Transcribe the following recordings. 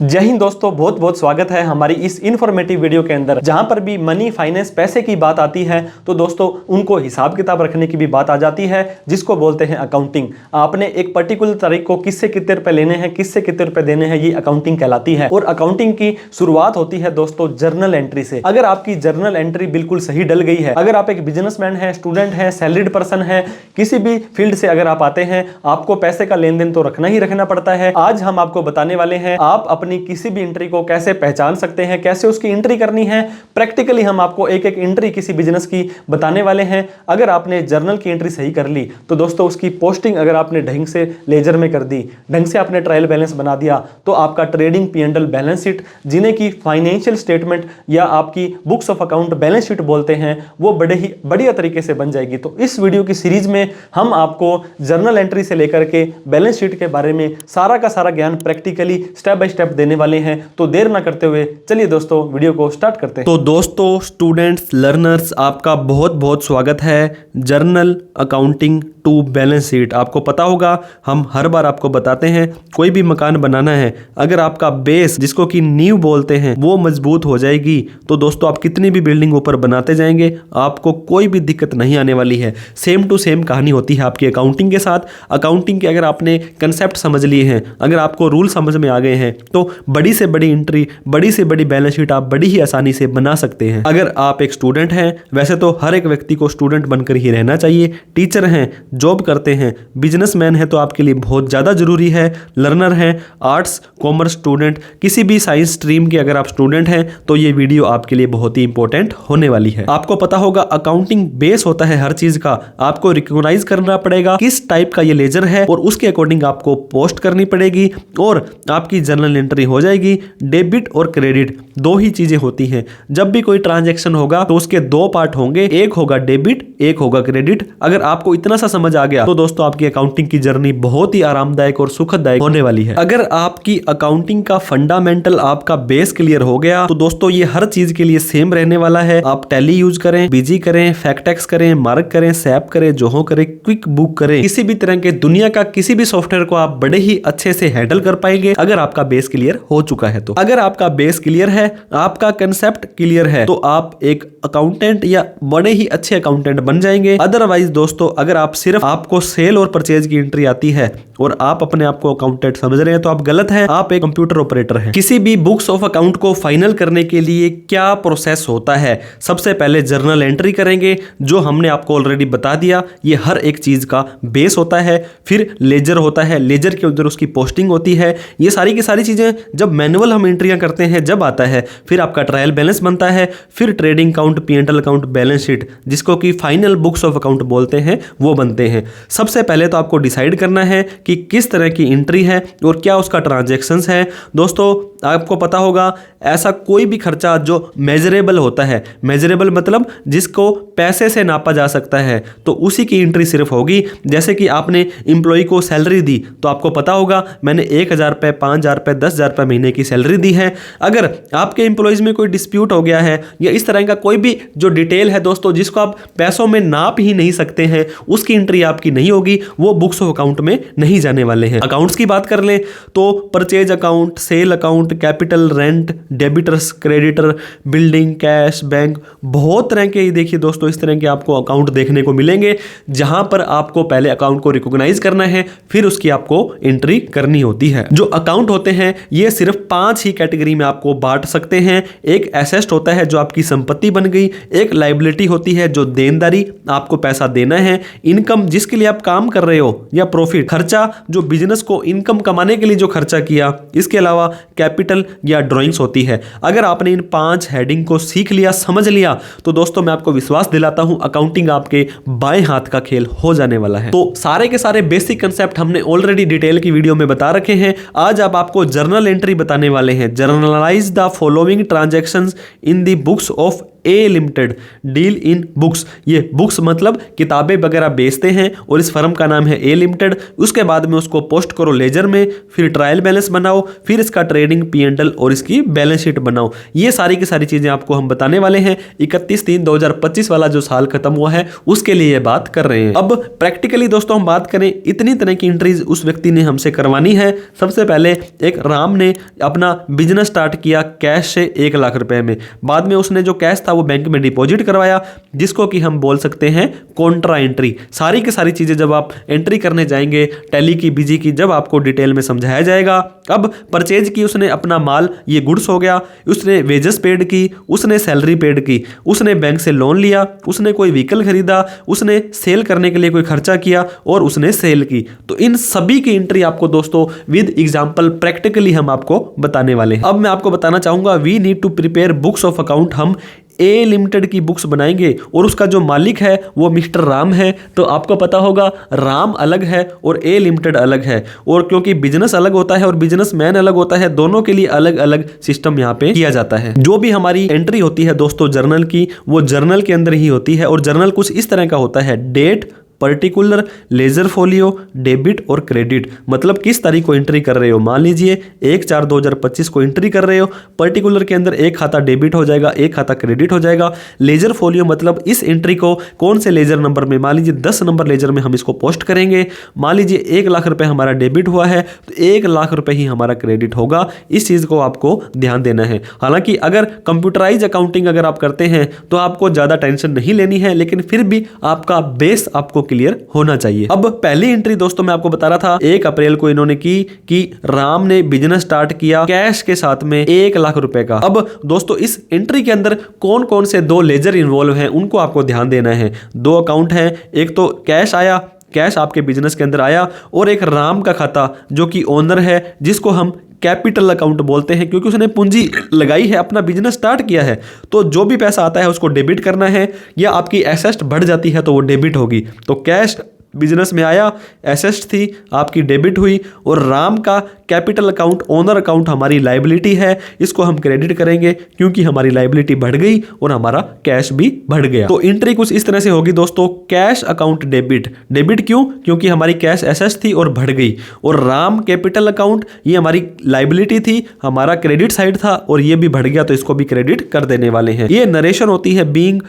जय हिंद दोस्तों, बहुत बहुत स्वागत है हमारी इस इन्फॉर्मेटिव वीडियो के अंदर। जहां पर भी मनी फाइनेंस पैसे की बात आती है तो दोस्तों उनको हिसाब किताब रखने की भी बात आ जाती है, जिसको बोलते हैं अकाउंटिंग। आपने एक पर्टिकुलर तारीख को किससे कितने रुपए लेने हैं, किससे कितने रुपए देने हैं, ये अकाउंटिंग कहलाती है। और अकाउंटिंग की शुरुआत होती है दोस्तों जर्नल एंट्री से। अगर आपकी जर्नल एंट्री बिल्कुल सही डल गई है, अगर आप एक बिजनेसमैन है, स्टूडेंट है, सैलरीड पर्सन है, किसी भी फील्ड से अगर आप आते हैं, आपको पैसे का लेन देन तो रखना ही रखना पड़ता है। आज हम आपको बताने वाले हैं आप अपनी किसी भी एंट्री को कैसे पहचान सकते हैं, कैसे उसकी एंट्री करनी है। प्रैक्टिकली हम आपको एक एक एंट्री किसी बिजनेस की बताने वाले हैं। अगर आपने जर्नल की एंट्री सही कर ली तो दोस्तों उसकी पोस्टिंग अगर आपने ढंग से लेजर में कर दी, ढंग से आपने ट्रायल बैलेंस बना दिया, तो आपका ट्रेडिंग P&L बैलेंस शीट, जिन्हें की फाइनेंशियल स्टेटमेंट या आपकी books of account balance sheet बोलते हैं, वो बड़े ही बढ़िया तरीके से बन जाएगी। तो इस वीडियो की सीरीज में हम आपको जर्नल एंट्री से लेकर के बैलेंस शीट के बारे में सारा का सारा ज्ञान प्रैक्टिकली स्टेप बाय स्टेप देने वाले हैं। तो देर ना करते हुए चलिए दोस्तों वीडियो को स्टार्ट करते हैं। तो दोस्तों स्टूडेंट्स, लर्नर्स, आपका बहुत बहुत स्वागत है journal accounting to balance sheet. आपको पता होगा हम हर बार आपको बताते हैं कोई भी मकान बनाना है, अगर आपका बेस, जिसको कि नींव बोलते हैं, वो मजबूत हो जाएगी तो दोस्तों आप कितनी भी बिल्डिंग ऊपर बनाते जाएंगे आपको कोई भी दिक्कत नहीं आने वाली है। सेम टू सेम कहानी होती है आपकी अकाउंटिंग के साथ। अकाउंटिंग के अगर आपने कंसेप्ट समझ लिए हैं, अगर आपको रूल समझ में आ गए हैं, तो बड़ी से बड़ी एंट्री, बड़ी से बड़ी बैलेंस शीट आप बड़ी ही आसानी से बना सकते हैं। अगर आप एक स्टूडेंट हैं, वैसे तो हर एक व्यक्ति को स्टूडेंट बनकर ही रहना चाहिए, टीचर हैं, जॉब करते हैं, बिजनेसमैन है तो आपके लिए बहुत ज़्यादा जरूरी है, लर्नर हैं, आर्ट्स कॉमर्स स्टूडेंट, किसी भी साइंस स्ट्रीम के अगर आप स्टूडेंट हैं तो ये वीडियो आपके लिए बहुत ही इंपॉर्टेंट होने वाली है। आपको पता होगा अकाउंटिंग बेस होता है हर चीज का। आपको रिकॉग्नाइज करना पड़ेगा किस टाइप का ये लेजर है और उसके अकॉर्डिंग आपको पोस्ट करनी पड़ेगी और आपकी जर्नल एंट्री हो जाएगी। डेबिट और क्रेडिट दो ही चीजें होती हैं। जब भी कोई ट्रांजैक्शन होगा तो उसके दो पार्ट होंगे, एक होगा डेबिट, एक होगा क्रेडिट। अगर आपको इतना सा समझ आ गया तो दोस्तों आपकी अकाउंटिंग की जर्नी बहुत ही आरामदायक और सुखदायक होने वाली है। अगर आपकी अकाउंटिंग का फंडामेंटल, आपका बेस क्लियर हो गया तो दोस्तों ये हर चीज के लिए सेम रहने वाला है। आप टैली यूज करें, बीजी करें, फैक्टेक्स करें, मार्क करें, सैप करें, जोहो करें, क्विक बुक करें, किसी भी तरह के दुनिया का किसी भी सॉफ्टवेयर को आप बड़े ही अच्छे से हैंडल कर पाएंगे अगर आपका बेस क्लियर हो चुका है। तो अगर आपका बेस क्लियर है, आपका कंसेप्ट क्लियर है, तो आप एक अकाउंटेंट या बड़े ही अच्छे अकाउंटेंट बन जाएंगे। अदरवाइज दोस्तों अगर आप सिर्फ आपको सेल और परचेज की एंट्री आती है और आप अपने आप को अकाउंटेंट समझ रहे हैं तो आप गलत हैं, आप एक कंप्यूटर ऑपरेटर हैं। किसी भी बुक्स ऑफ अकाउंट को फाइनल करने के लिए क्या प्रोसेस होता है? सबसे पहले जर्नल एंट्री करेंगे, जो हमने आपको ऑलरेडी बता दिया, ये हर एक चीज का बेस होता है। फिर लेजर होता है, लेजर के अंदर उसकी पोस्टिंग होती है। ये सारी की सारी चीजें जब मैनुअल हम एंट्रियां करते हैं जब आता है, फिर आपका ट्रायल बैलेंस बनता है, फिर trading account, P&L account, balance sheet, जिसको कि फाइनल बुक्स ऑफ अकाउंट बोलते हैं, वो बनते हैं। सबसे पहले तो आपको डिसाइड करना है कि किस तरह की एंट्री है और क्या उसका ट्रांजैक्शंस है। दोस्तों आपको पता होगा ऐसा कोई भी खर्चा जो मेजरेबल होता है, मेजरेबल मतलब जिसको पैसे से नापा जा सकता है, तो उसी की एंट्री सिर्फ होगी। जैसे कि आपने एम्प्लॉय को सैलरी दी तो आपको पता होगा मैंने 1,000 रुपये, 5,000 रुपये, 10,000 रुपये महीने की सैलरी दी है। अगर आपके एम्प्लॉयज में कोई डिस्प्यूट हो गया है या इस तरह का कोई भी जो डिटेल है दोस्तों जिसको आप पैसों में नाप ही नहीं सकते हैं, उसकी एंट्री आपकी नहीं होगी, वो बुक्स ऑफ अकाउंट में नहीं जाने वाले हैं। अकाउंट्स की बात कर लें तो purchase account, sale account, capital, rent, debtors, creditor, building, cash, bank, बहुत तरह के देखिए दोस्तों इस तरह के आपको अकाउंट देखने को मिलेंगे, जहां पर आपको पहले अकाउंट को रिकॉग्नाइज करना है, फिर उसकी आपको एंट्री करनी होती है। जो अकाउंट होते हैं ये सिर्फ 5 ही कैटेगरी में आपको बांट सकते हैं। एक एसेट होता है जो आपकी संपत्ति बन गई, एक लायबिलिटी होती है जो देनदारी, आपको पैसा देना है, इनकम जिसके लिए आप काम कर रहे हो, या प्रॉफिट, खर्चा जो बिजनेस को इनकम कमाने के लिए जो खर्चा किया, इसके अलावा कैपिटल या ड्राइंग्स होती है। अगर आपने इन 5 हेडिंग को सीख लिया, समझ लिया, तो दोस्तों मैं आपको विश्वास दिलाता हूं अकाउंटिंग आपके बाएं हाथ का खेल हो जाने वाला है। तो सारे के सारे बेसिक कंसेप्ट हमने ऑलरेडी डिटेल की वीडियो में बता रखे हैं। आज आप आपको जर्नल एंट्री बताने वाले हैं। Generalized the following transactions in the books of A limited deal in books. ये बुक्स मतलब किताबें वगैरह बेचते हैं और इस फर्म का नाम है ए लिमिटेड। उसके बाद में उसको पोस्ट करो लेजर में, फिर ट्रायल बैलेंस बनाओ, फिर इसका ट्रेडिंग P&L और इसकी बैलेंस शीट बनाओ। ये सारी की सारी चीजें आपको हम बताने वाले हैं। 31/3/2025 वाला जो साल खत्म हुआ है उसके लिए ये बात कर रहे हैं। अब प्रैक्टिकली दोस्तों हम बात करें, इतनी तरह की एंट्रीज उस व्यक्ति ने हमसे करवानी है। सबसे पहले एक राम ने अपना बिजनेस स्टार्ट किया कैश से 1 लाख रुपए में। बाद में उसने जो कैश था वो बैंक में डिपॉजिट करवाया, जिसको कि हम बोल सकते हैं कॉन्ट्रा एंट्री। सारी की सारी चीजें जब आप एंट्री करने जाएंगे टैली की, बीजी की, जब आपको डिटेल में समझाया जाएगा। अब परचेज की उसने अपना माल, ये गुड्स हो गया, उसने वेजेस पेड की, उसने सैलरी पेड की, उसने बैंक से लोन लिया, उसने कोई व्हीकल खरीदा, उसने सेल करने के लिए कोई खर्चा किया और उसने सेल की। तो इन सभी की एंट्री आपको दोस्तों विद एग्जांपल प्रैक्टिकली हम आपको बताने वाले हैं। अब मैं आपको बताना चाहूंगा, we need to prepare books of account. हम ए लिमिटेड की बुक्स बनाएंगे और उसका जो मालिक है वो मिस्टर राम है। तो आपको पता होगा राम अलग है और ए लिमिटेड अलग है, और क्योंकि बिजनेस अलग होता है और बिजनेसमैन अलग होता है, दोनों के लिए अलग अलग सिस्टम यहाँ पे किया जाता है। जो भी हमारी एंट्री होती है दोस्तों जर्नल की, वो जर्नल के अंदर ही होती है। और जर्नल कुछ इस तरह का होता है, date, particular, ledger folio, debit और क्रेडिट। मतलब किस तारीख को एंट्री कर रहे हो। मान लीजिए 1/4/2025 को एंट्री कर रहे हो, पर्टिकुलर के अंदर एक खाता डेबिट हो जाएगा, एक खाता क्रेडिट हो जाएगा। लेजर फोलियो मतलब इस एंट्री को कौन से लेजर नंबर में, मान लीजिए 10 नंबर लेजर में हम इसको पोस्ट करेंगे। मान लीजिए 1 लाख रुपए हमारा डेबिट हुआ है तो 1 लाख रुपए ही हमारा क्रेडिट होगा। इस चीज को आपको ध्यान देना है। हालांकि अगर कंप्यूटराइज अकाउंटिंग अगर आप करते हैं तो आपको ज्यादा टेंशन नहीं लेनी है, लेकिन फिर भी आपका बेस आपको क्लियर होना चाहिए। अब पहली एंट्री दोस्तों मैं आपको बता रहा था 1 अप्रैल को इन्होंने की कि राम ने बिजनेस स्टार्ट किया कैश के साथ में 1 लाख रुपए का। अब दोस्तों इस एंट्री के अंदर कौन कौन से 2 लेजर इन्वॉल्व हैं उनको आपको ध्यान देना है। 2 अकाउंट हैं, एक तो कैश आया, कैश आपके बिजनेस के अंदर आया, और एक राम का खाता जो कि ओनर है, जिसको हम कैपिटल अकाउंट बोलते हैं, क्योंकि उसने पूंजी लगाई है, अपना बिजनेस स्टार्ट किया है। तो जो भी पैसा आता है उसको डेबिट करना है, या आपकी एसेट बढ़ जाती है तो वो डेबिट होगी। तो कैश बिजनेस में आया, एसेट थी, आपकी डेबिट हुई, और राम का कैपिटल अकाउंट, ओनर अकाउंट हमारी लाइबिलिटी है, इसको हम क्रेडिट करेंगे क्योंकि हमारी लाइबिलिटी बढ़ गई और हमारा कैश भी बढ़ गया। तो एंट्री कुछ इस तरह से होगी दोस्तों, कैश अकाउंट डेबिट। डेबिट क्यों? क्योंकि हमारी कैश एसेट थी और बढ़ गई। और राम कैपिटल अकाउंट, ये हमारी लाइबिलिटी थी, हमारा क्रेडिट साइड था और ये भी बढ़ गया, तो इसको भी क्रेडिट कर देने वाले हैं। ये नरेशन होती है, being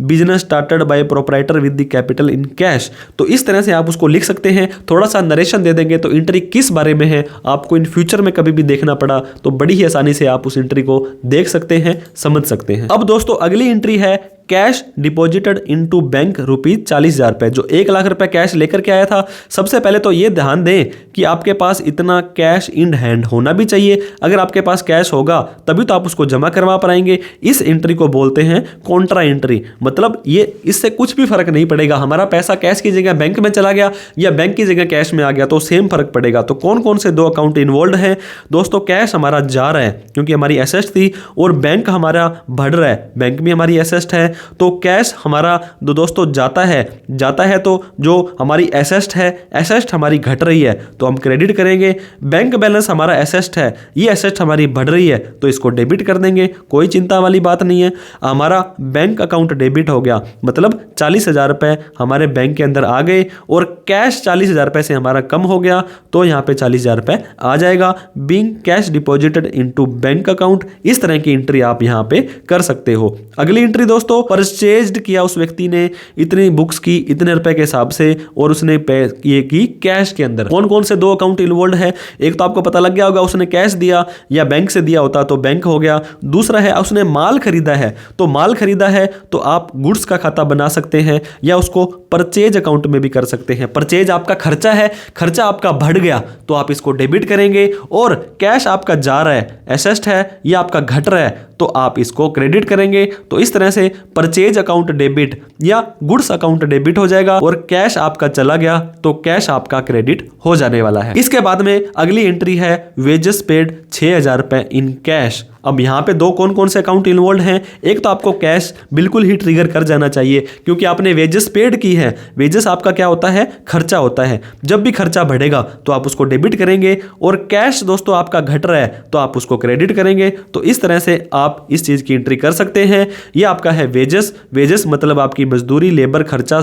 business started by proprietor with the capital in cash. तो इस तरह से आप उसको लिख सकते हैं, थोड़ा सा नरेशन दे देंगे तो एंट्री किस बारे में है, आपको इन फ्यूचर में कभी भी देखना पड़ा तो बड़ी ही आसानी से आप उस एंट्री को देख सकते हैं, समझ सकते हैं। अब दोस्तों अगली एंट्री है कैश डिपॉजिटेड इनटू बैंक ₹40,000। जो 1 लाख रुपए कैश लेकर के आया था, सबसे पहले तो ये ध्यान दें कि आपके पास इतना कैश इन हैंड होना भी चाहिए। अगर आपके पास कैश होगा तभी तो आप उसको जमा करवा पाएंगे। इस एंट्री को बोलते हैं कॉन्ट्रा एंट्री। मतलब ये इससे कुछ भी फर्क नहीं पड़ेगा, हमारा पैसा कैश की जगह बैंक में चला गया या बैंक की जगह कैश में आ गया तो सेम फर्क पड़ेगा। तो कौन कौन से 2 अकाउंट इन्वॉल्व हैं दोस्तों? कैश हमारा जा रहा है क्योंकि हमारी एसेट थी, और बैंक हमारा बढ़ रहा है, बैंक में हमारी एसेट है। तो कैश हमारा दोस्तों जाता है तो जो हमारी एसेट है, एसेट हमारी घट रही है तो हम क्रेडिट करेंगे। बैंक बैलेंस हमारा एसेट है, ये एसेट हमारी बढ़ रही है तो इसको डेबिट कर देंगे, कोई चिंता वाली बात नहीं है। हमारा बैंक अकाउंट डेबिट हो गया, मतलब 40,000 रुपए हमारे बैंक के अंदर आ गए और कैश 40,000 रुपए से हमारा कम हो गया तो यहाँ पे 40,000 रुपए आ जाएगा। Being cash deposited into bank account, इस तरह की एंट्री आप यहाँ पे कर सकते हो। अगली एंट्री दोस्तों, परचेज्ड किया उस व्यक्ति ने इतनी बुक्स की इतने रुपए के हिसाब से और उसने पे ये की कैश के अंदर। कौन कौन से 2 अकाउंट इन्वॉल्व है? एक तो आपको पता लग गया होगा, उसने कैश दिया या बैंक से दिया होता तो बैंक हो गया। दूसरा है उसने माल खरीदा है, तो माल खरीदा है तो आप गुड्स का खाता बना सकते हैं या उसको परचेज अकाउंट में भी कर सकते हैं। परचेज आपका खर्चा है, खर्चा आपका बढ़ गया तो आप इसको डेबिट करेंगे, और कैश आपका जा रहा है, एसेट है, या आपका घट रहा है तो आप इसको क्रेडिट करेंगे। तो इस तरह से परचेज अकाउंट डेबिट या गुड्स अकाउंट डेबिट हो जाएगा, और कैश आपका चला गया तो कैश आपका क्रेडिट हो जाने वाला है। इसके बाद में अगली एंट्री है वेजेस पेड 6,000 रुपए इन कैश। अब यहाँ पे दो कौन कौन से अकाउंट इन्वॉल्व हैं। एक तो आपको कैश बिल्कुल ही ट्रिगर कर जाना चाहिए, क्योंकि आपने वेजेस पेड की है। वेजेस आपका क्या होता है, खर्चा होता है। जब भी खर्चा बढ़ेगा तो आप उसको डेबिट करेंगे, और कैश दोस्तों आपका घट रहा है तो आप उसको क्रेडिट करेंगे। तो इस तरह से आप इस चीज की एंट्री कर सकते हैं। ये आपका है वेजेस। वेजेस मतलब आपकी मजदूरी, लेबर खर्चा,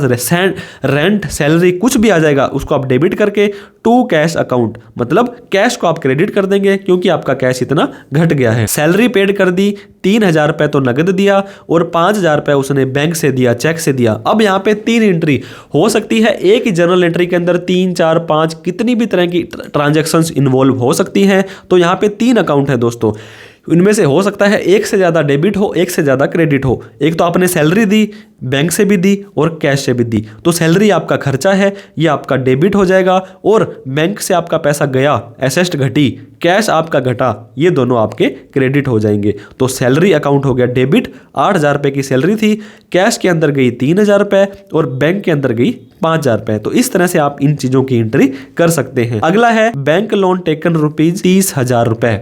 रेंट, सैलरी कुछ भी आ जाएगा उसको आप डेबिट करके टू कैश अकाउंट, मतलब कैश को आप क्रेडिट कर देंगे क्योंकि आपका कैश इतना घट गया है। सैलरी पेड कर दी, 3,000 रुपए तो नगद दिया और 5,000 रुपए उसने बैंक से दिया, चेक से दिया। अब यहाँ पे 3 एंट्री हो सकती है। एक ही जर्नल एंट्री के अंदर 3, 4, 5 कितनी भी तरह की ट्रांजैक्शंस इन्वॉल्व हो सकती हैं। तो यहाँ पे 3 अकाउंट है दोस्तों। इनमें से हो सकता है एक से ज़्यादा डेबिट हो, एक से ज़्यादा क्रेडिट हो। एक तो आपने सैलरी दी, बैंक से भी दी और कैश से भी दी, तो सैलरी आपका खर्चा है, ये आपका डेबिट हो जाएगा। और बैंक से आपका पैसा गया, एसेस्ट घटी, कैश आपका घटा, ये दोनों आपके क्रेडिट हो जाएंगे। तो सैलरी अकाउंट हो गया डेबिट। 8,000 रुपये की सैलरी थी, कैश के अंदर गई 3,000 रुपये और बैंक के अंदर गई 5,000 रुपये। तो इस तरह से आप इन चीज़ों की एंट्री कर सकते हैं। अगला है बैंक लोन टेकन ₹30,000 रुपये।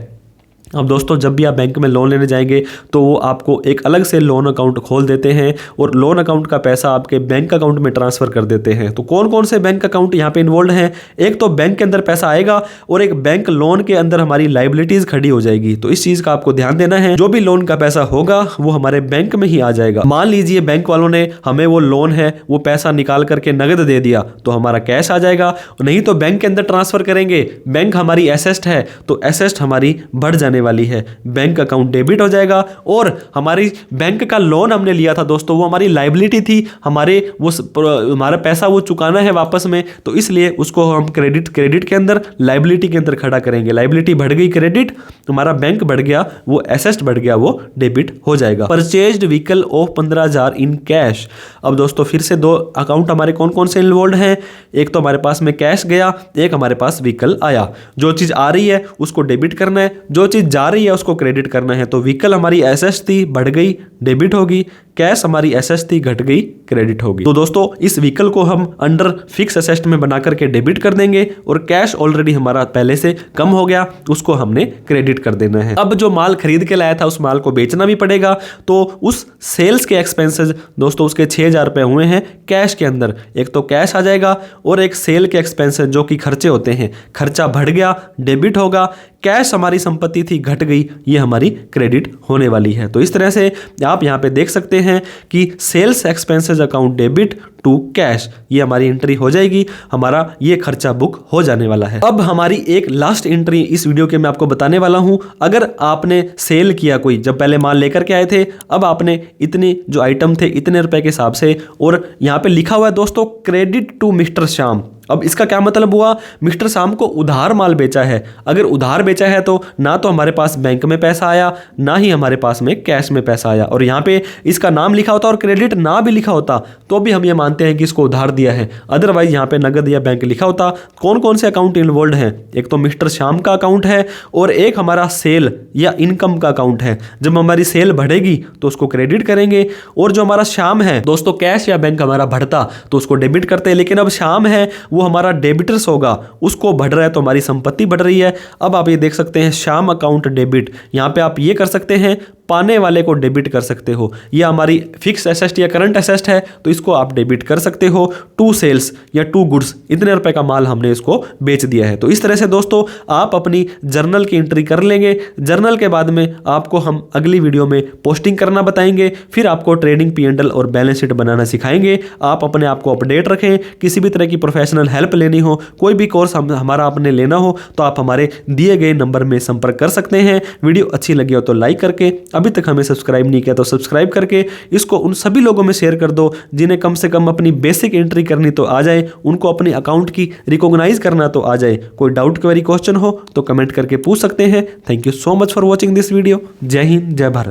अब दोस्तों जब भी आप बैंक में लोन लेने जाएंगे तो वो आपको एक अलग से लोन अकाउंट खोल देते हैं और लोन अकाउंट का पैसा आपके बैंक अकाउंट में ट्रांसफर कर देते हैं। तो कौन कौन से बैंक अकाउंट यहाँ पे इन्वॉल्व हैं। एक तो बैंक के अंदर पैसा आएगा और एक बैंक लोन के अंदर हमारी लाइबिलिटीज खड़ी हो जाएगी। तो इस चीज का आपको ध्यान देना है। जो भी लोन का पैसा होगा वो हमारे बैंक में ही आ जाएगा। मान लीजिए बैंक वालों ने हमें वो लोन है वो पैसा निकाल करके नगद दे दिया तो हमारा कैश आ जाएगा, नहीं तो बैंक के अंदर ट्रांसफर करेंगे। बैंक हमारी एसेस्ट है तो एसेस्ट हमारी बढ़ जाने वाली है, बैंक अकाउंट डेबिट हो जाएगा। और हमारी बैंक का लोन हमने लिया था दोस्तों, वो हमारी लायबिलिटी थी, हमारा पैसा वो चुकाना है वापस में, तो इसलिए उसको हम क्रेडिट के अंदर, लायबिलिटी के अंदर खड़ा करेंगे। लायबिलिटी बढ़ गई क्रेडिट, हमारा बैंक बढ़ गया, वो एसेट बढ़ गया, वो डेबिट हो जाएगा। Purchased vehicle of 15,000 in cash. अब दोस्तों फिर से 2 अकाउंट हमारे कौन कौन से इन्वॉल्व हैं। एक तो हमारे पास में कैश गया, एक हमारे पास व्हीकल आया। जो चीज आ रही है उसको डेबिट करना है, जो चीज जा रही है उसको क्रेडिट करना है। तो व्हीकल हमारी एसेट थी, बढ़ गई, डेबिट होगी। कैश हमारी एसेट थी, घट गई, क्रेडिट होगी। तो दोस्तों इस व्हीकल को हम अंडर फिक्स एसेट में बना करके डेबिट कर देंगे और कैश ऑलरेडी हमारा पहले से कम हो गया, उसको हमने क्रेडिट कर देना है। अब जो माल खरीद के लाया था उस माल को बेचना भी पड़ेगा, तो उस सेल्स के एक्सपेंसेस दोस्तों उसके 6,000 रुपए हुए हैं कैश के अंदर। एक तो कैश आ जाएगा और एक सेल के एक्सपेंसेस जो कि खर्चे होते हैं, खर्चा बढ़ गया, डेबिट होगा। कैश हमारी संपत्ति थी, घट गई, ये हमारी क्रेडिट होने वाली है। तो इस तरह से आप यहां पे देख सकते हैं कि sales expenses account debit to cash, ये हमारी एंट्री हो जाएगी, हमारा ये खर्चा बुक हो जाने वाला है। अब हमारी एक लास्ट एंट्री इस वीडियो के मैं आपको बताने वाला हूं। अगर आपने सेल किया कोई, जब पहले माल लेकर के आए थे, अब आपने इतने जो आइटम थे इतने रुपए के हिसाब से, और यहां पे लिखा हुआ है दोस्तों क्रेडिट टू मिस्टर श्याम। अब इसका क्या मतलब हुआ, मिस्टर श्याम को उधार माल बेचा है। अगर उधार बेचा है तो ना तो हमारे पास बैंक में पैसा आया, ना ही हमारे पास में कैश में पैसा आया। और यहाँ पे इसका नाम लिखा होता और क्रेडिट ना भी लिखा होता तो भी हम ये मानते हैं कि इसको उधार दिया है, अदरवाइज यहाँ पे नगद या बैंक लिखा होता। कौन कौन से अकाउंट इन्वॉल्व हैं, एक तो मिस्टर श्याम का अकाउंट है और एक हमारा सेल या इनकम का अकाउंट है। जब हमारी सेल बढ़ेगी तो उसको क्रेडिट करेंगे, और जो हमारा श्याम है दोस्तों, कैश या बैंक हमारा बढ़ता तो उसको डेबिट करते हैं, लेकिन अब श्याम है वो हमारा डेबिटर्स होगा, उसको बढ़ रहा है तो हमारी संपत्ति बढ़ रही है। अब आप ये देख सकते हैं श्याम अकाउंट डेबिट, यहां पे आप ये कर सकते हैं, पाने वाले को डेबिट कर सकते हो। ये हमारी फिक्स एसेट या करंट एसेट है तो इसको आप डेबिट कर सकते हो। टू सेल्स या टू गुड्स, इतने रुपए का माल हमने इसको बेच दिया है। तो इस तरह से दोस्तों आप अपनी जर्नल की एंट्री कर लेंगे। जर्नल के बाद में आपको हम अगली वीडियो में पोस्टिंग करना बताएंगे, फिर आपको ट्रेडिंग P&L और बैलेंस शीट बनाना सिखाएंगे। आप अपने आप को अपडेट रखें। किसी भी तरह की प्रोफेशनल हेल्प लेनी हो, कोई भी कोर्स हमारा आपने लेना हो तो आप हमारे दिए गए नंबर में संपर्क कर सकते हैं। वीडियो अच्छी लगी हो तो लाइक करके, अभी तक हमें सब्सक्राइब नहीं किया तो सब्सक्राइब करके इसको उन सभी लोगों में शेयर कर दो जिन्हें कम से कम अपनी बेसिक एंट्री करनी तो आ जाए, उनको अपने अकाउंट की रिकॉग्नाइज करना तो आ जाए। कोई डाउट क्वेरी क्वेश्चन हो तो कमेंट करके पूछ सकते हैं। Thank you so much for watching this video. जय हिंद, जय भारत।